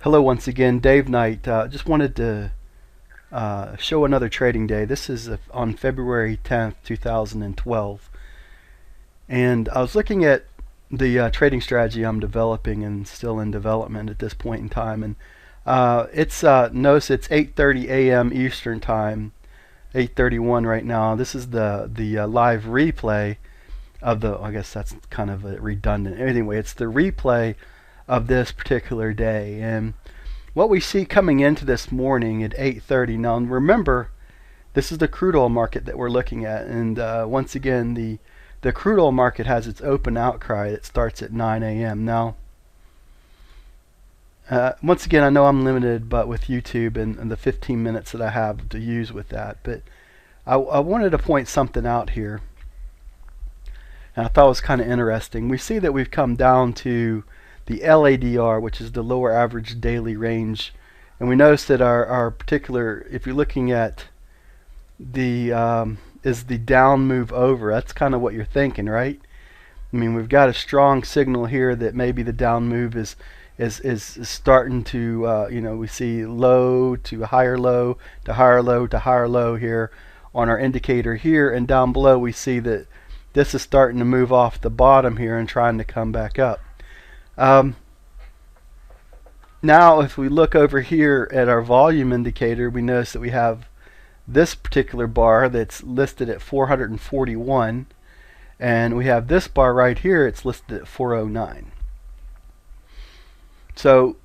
Hello once again, Dave Knight. Just wanted to show another trading day. This is on February 10th, 2012. And I was looking at the trading strategy I'm developing and still in development at this point in time. And notice it's 8:30 a.m. Eastern Time, 8:31 right now. This is the live replay of the, I guess that's kind of redundant. Anyway, it's the replay of this particular day. And what we see coming into this morning at 8:30. Now remember, this is the crude oil market that we're looking at, and once again the crude oil market has its open outcry that starts at 9 a.m. Now once again, I know I'm limited but with YouTube and the 15 minutes that I have to use with that, but I wanted to point something out here, and I thought it was kind of interesting. We see that we've come down to the LADR, which is the lower average daily range, and we notice that our particular, if you're looking at the is the down move over. That's kind of what you're thinking, right? I mean, we've got a strong signal here that maybe the down move is starting to we see low to higher low to higher low to higher low here on our indicator here, and down below we see that this is starting to move off the bottom here and trying to come back up. Now if we look over here at our volume indicator, we notice that we have this particular bar that's listed at 441, and we have this bar right here, it's listed at 409. So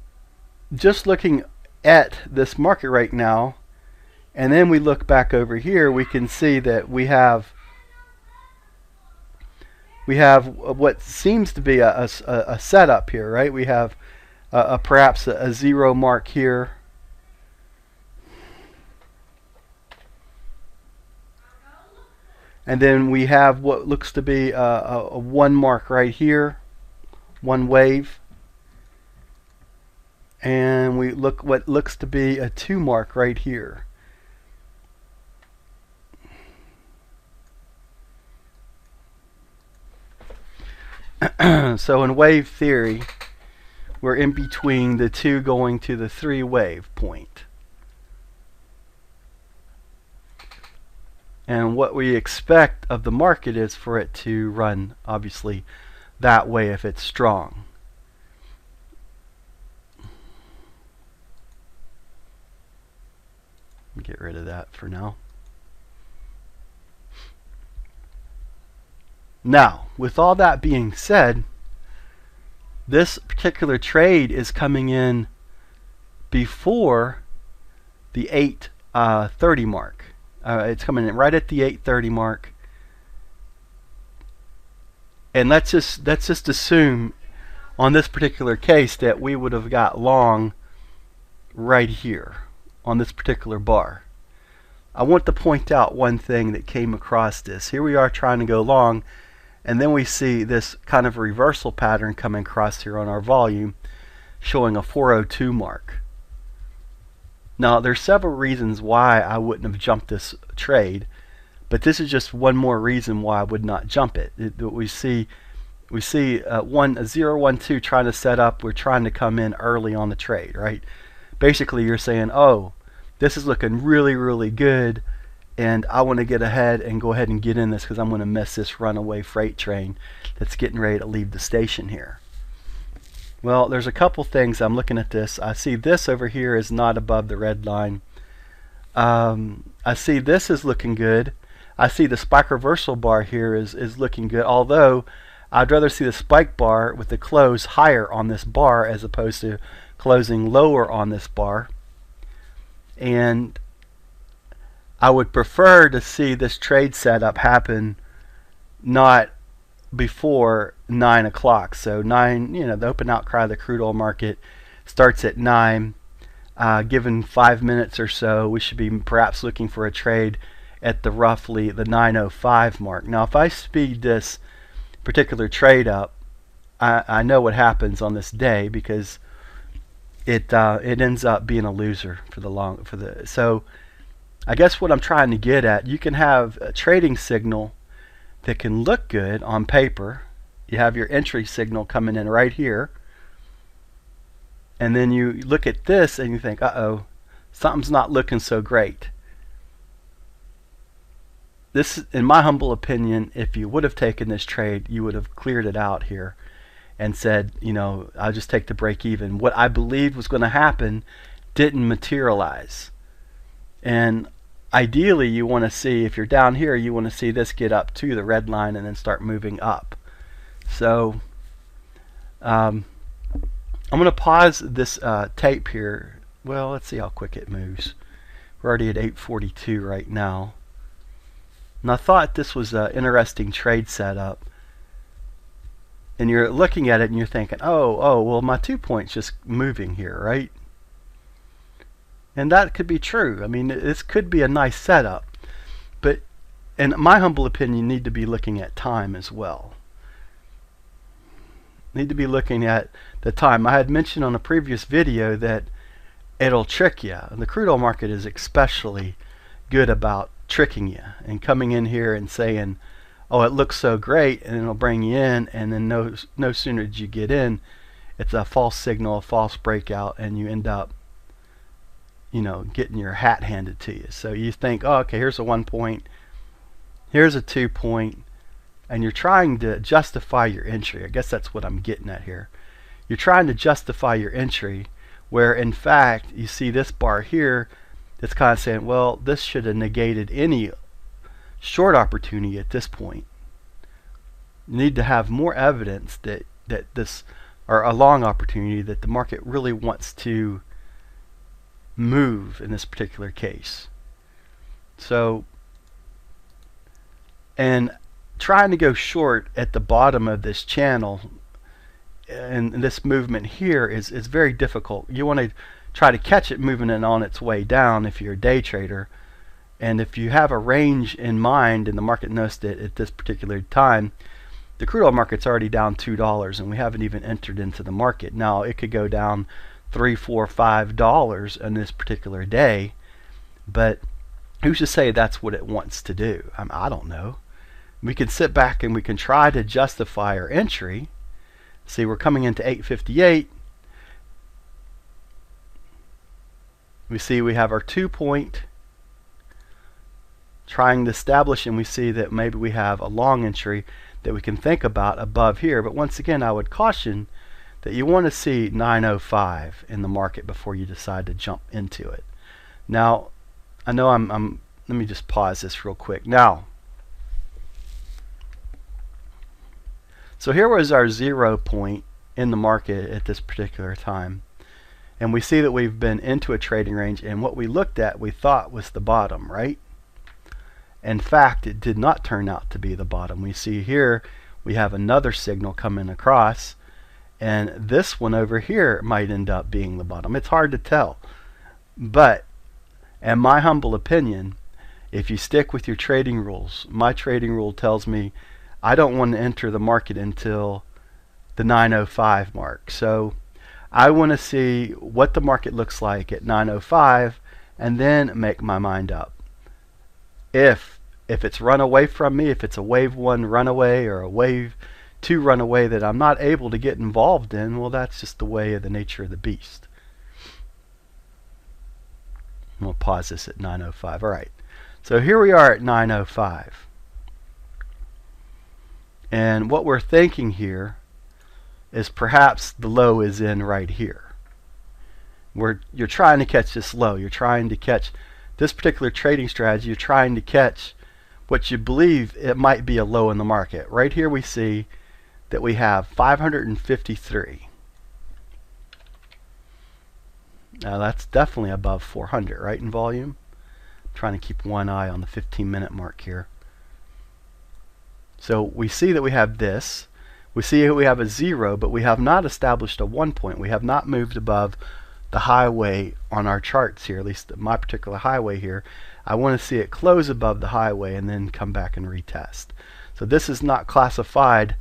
just looking at this market right now, and then we look back over here, we can see that we have what seems to be a setup here, right? We have perhaps a zero mark here, and then we have what looks to be a one mark right here, one wave, and we look what looks to be a two mark right here. So in wave theory, we're in between the two going to the three wave point. And what we expect of the market is for it to run, obviously, that way if it's strong. Get rid of that for now. Now, with all that being said, this particular trade is coming in before the 8:30 mark. It's coming in right at the 8:30 mark, and let's just assume on this particular case that we would have got long right here on this particular bar. I want to point out one thing that came across this. Here we are trying to go long, and then we see this kind of reversal pattern coming across here on our volume, showing a 402 mark. Now there's several reasons why I wouldn't have jumped this trade, but this is just one more reason why I would not jump it. We see 012 trying to set up. We're trying to come in early on the trade, right? Basically you're saying, oh, this is looking really, really good, and I want to get ahead and go ahead and get in this because I'm going to miss this runaway freight train that's getting ready to leave the station here. Well, there's a couple things. I'm looking at this. I see this over here is not above the red line. I see this is looking good. I see the spike reversal bar here is looking good, although I'd rather see the spike bar with the close higher on this bar as opposed to closing lower on this bar. And I would prefer to see this trade setup happen not before 9 o'clock. So 9, the open outcry of the crude oil market starts at 9. Given 5 minutes or so, we should be perhaps looking for a trade at the roughly the 9:05 mark. Now if I speed this particular trade up, I know what happens on this day, because it ends up being a loser for the so I guess what I'm trying to get at, you can have a trading signal that can look good on paper. You have your entry signal coming in right here, and then you look at this and you think, uh-oh, something's not looking so great. This, in my humble opinion, if you would have taken this trade, you would have cleared it out here and said, you know, I'll just take the break even. What I believed was going to happen didn't materialize. And ideally, you want to see, if you're down here, you want to see this get up to the red line and then start moving up. So I'm going to pause this tape here. Well, let's see how quick it moves. We're already at 8:42 right now. And I thought this was an interesting trade setup. And you're looking at it and you're thinking, oh, well, my 2 points just moving here, right? And that could be true. I mean, this could be a nice setup. But in my humble opinion, you need to be looking at time as well. Need to be looking at the time. I had mentioned on a previous video that it'll trick you. And the crude oil market is especially good about tricking you and coming in here and saying, oh, it looks so great, and it'll bring you in, and then no sooner did you get in, it's a false signal, a false breakout, and you end up, you know, getting your hat handed to you. So you think, oh, okay, here's a 1 point, here's a 2 point, and you're trying to justify your entry. I guess that's what I'm getting at here. You're trying to justify your entry, where in fact you see this bar here that's kind of saying, well, this should have negated any short opportunity at this point. You need to have more evidence that this, or a long opportunity, that the market really wants to move in this particular case. So, and trying to go short at the bottom of this channel and this movement here is very difficult. You want to try to catch it moving it on its way down if you're a day trader. And if you have a range in mind and the market knows that at this particular time, the crude oil market's already down $2 and we haven't even entered into the market. Now it could go down $3, $4, $5 on this particular day, but who's to say that's what it wants to do? I don't know. We can sit back and we can try to justify our entry. See, we're coming into 858. We see we have our 2 point trying to establish, and we see that maybe we have a long entry that we can think about above here. But once again, I would caution that you want to see 905 in the market before you decide to jump into it. Now, I know let me just pause this real quick. Now, so here was our 0 point in the market at this particular time. And we see that we've been into a trading range, and what we looked at we thought was the bottom, right? In fact, it did not turn out to be the bottom. We see here we have another signal coming across, and this one over here might end up being the bottom. It's hard to tell. But in my humble opinion, if you stick with your trading rules, my trading rule tells me I don't want to enter the market until the 905 mark. So I want to see what the market looks like at 905 and then make my mind up. If it's run away from me, if it's a wave 1 runaway or a wave 2 runaway that I'm not able to get involved in, well, that's just the way of the nature of the beast. I'm going to pause this at 905. All right. So here we are at 905. And what we're thinking here is perhaps the low is in right here. You're trying to catch this low. You're trying to catch this particular trading strategy. You're trying to catch what you believe it might be a low in the market. Right here we see that we have 553. Now that's definitely above 400, right, in volume? I'm trying to keep one eye on the 15-minute mark here. So we see that we have this. We see we have a 0, but we have not established a 1 point. We have not moved above the highway on our charts here, at least my particular highway here. I want to see it close above the highway and then come back and retest. So this is not classified.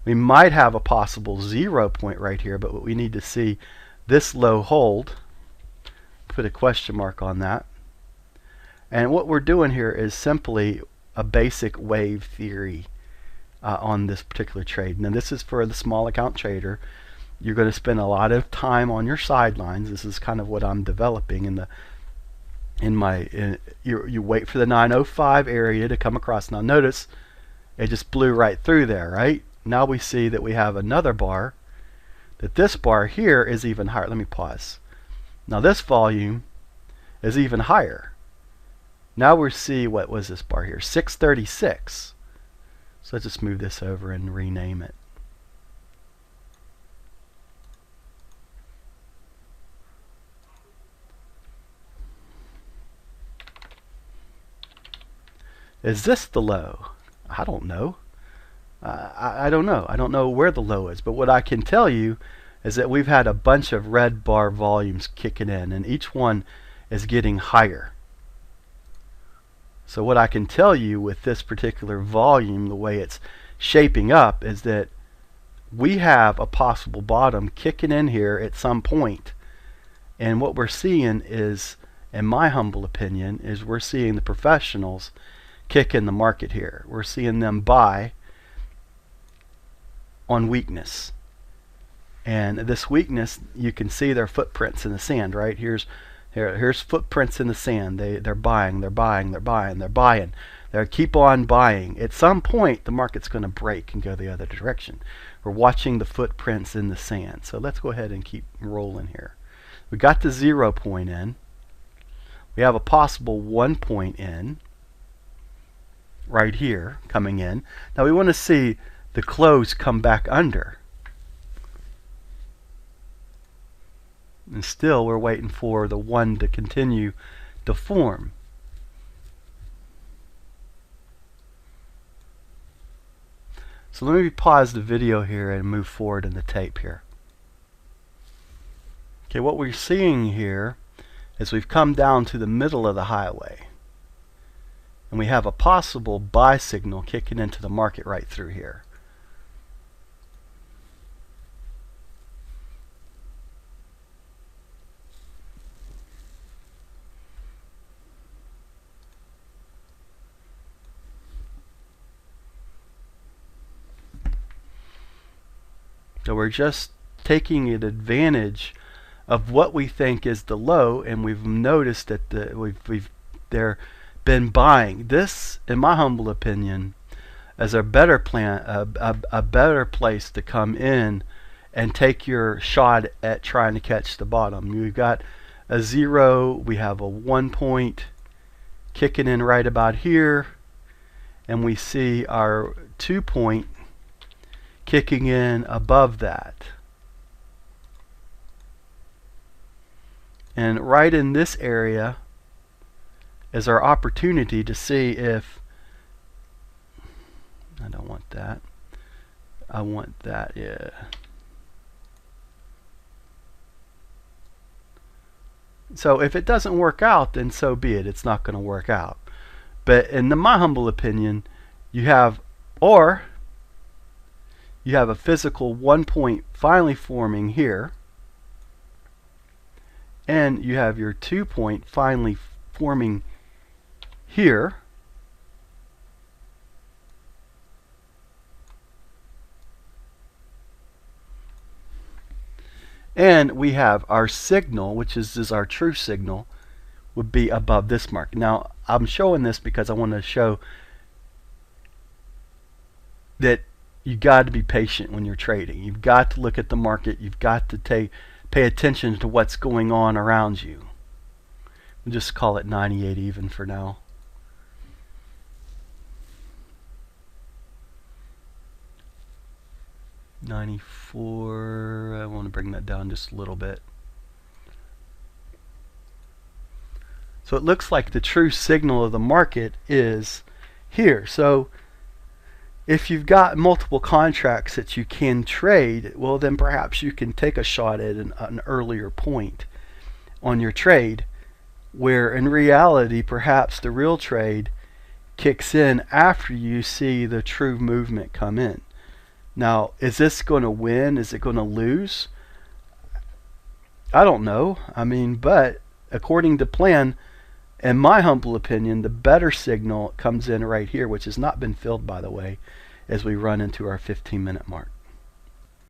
We might have a possible 0 point right here, but we need to see this low hold. Put a question mark on that. And what we're doing here is simply a basic wave theory on this particular trade. Now this is for the small account trader. You're going to spend a lot of time on your sidelines. This is kind of what I'm developing you wait for the 905 area to come across. Now notice it just blew right through there, right? Now we see that we have another bar, that this bar here is even higher. Let me pause. Now this volume is even higher. Now we see, what was this bar here? 636. So let's just move this over and rename it. Is this the low? I don't know. I don't know. I don't know where the low is. But what I can tell you is that we've had a bunch of red bar volumes kicking in, and each one is getting higher. So what I can tell you with this particular volume, the way it's shaping up, is that we have a possible bottom kicking in here at some point. And what we're seeing is, in my humble opinion, is we're seeing the professionals kick in the market here. We're seeing them buy on weakness. And this weakness, you can see their footprints in the sand, right? Here's footprints in the sand. They're buying, they're buying, they're buying, they're buying. They keep on buying. At some point, the market's going to break and go the other direction. We're watching the footprints in the sand. So let's go ahead and keep rolling here. We got the 0 point in. We have a possible 1 point in right here coming in. Now we want to see the close come back under. And still we're waiting for the 1 to continue to form. So let me pause the video here and move forward in the tape here. Okay, what we're seeing here is we've come down to the middle of the highway. And we have a possible buy signal kicking into the market right through here. So we're just taking advantage of what we think is the low, and we've noticed that they're been buying. This, in my humble opinion, is a better plan, a better place to come in and take your shot at trying to catch the bottom. We've got a 0, we have a 1 point kicking in right about here, and we see our 2 point kicking in above that. And right in this area is our opportunity to see if, I don't want that, I want that, yeah. So if it doesn't work out, then so be it. It's not going to work out. But in my humble opinion, you have a physical 1 point finally forming here, and you have your 2 point finally forming here, and we have our signal, which is our true signal, would be above this mark. Now I'm showing this because I want to show that you got to be patient when you're trading. You've got to look at the market. You've got to pay attention to what's going on around you. We'll just call it 98 even for now. $94, I want to bring that down just a little bit. So it looks like the true signal of the market is here. So if you've got multiple contracts that you can trade, well then perhaps you can take a shot at an earlier point on your trade, where in reality perhaps the real trade kicks in after you see the true movement come in. Now, is this going to win? Is it going to lose? I don't know. I mean, but according to plan, in my humble opinion, the better signal comes in right here, which has not been filled, by the way, as we run into our 15-minute mark.